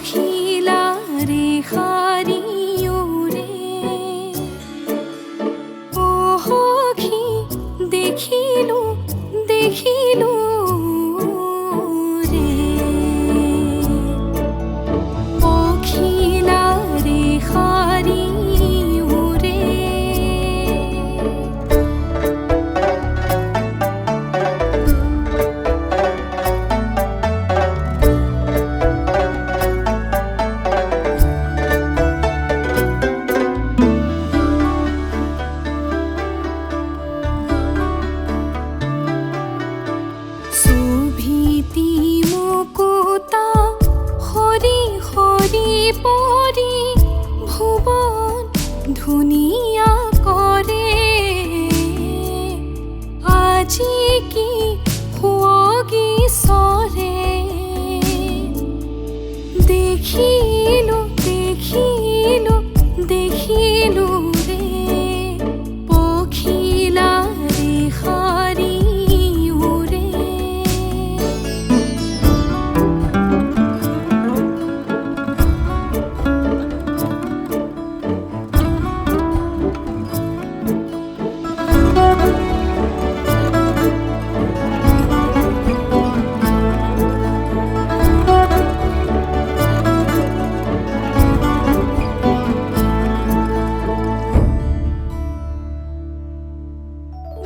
পখিলাৰে শাৰী উৰে অ সখী দেখিলো দেখিলো ৰে পখিলাৰে শাৰী উৰে সুভীতি মুকুতা হৰি হৰি পৰি ভুৱন ধুনীয়া কৰে আজি কি সুৱগি চৰে দেখিলো দেখিলো দেখিলো ৰে পখিলাৰে শাৰী উৰে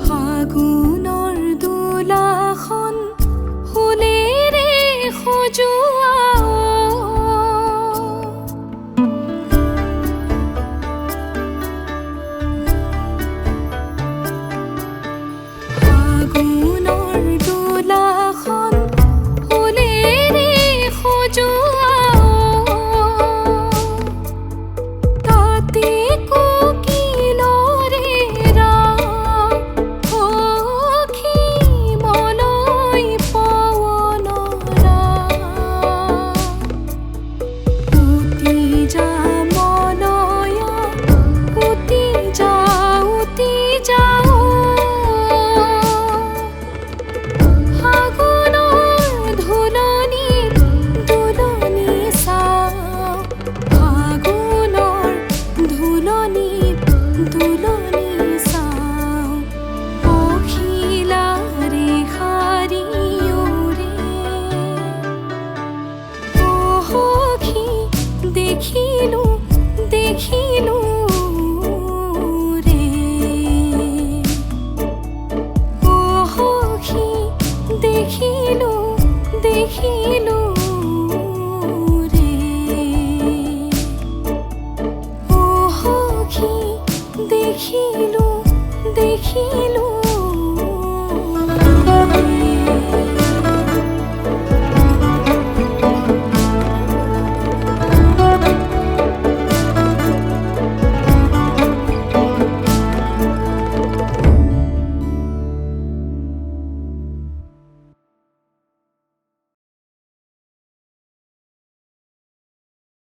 ফাগুনৰ দোলাখন ফুলেৰে সজোৱা ফাগুনৰ দোলাখন ফুলেৰে সজোৱা তাতে কোকিলৰে দেখিলো দেখিলো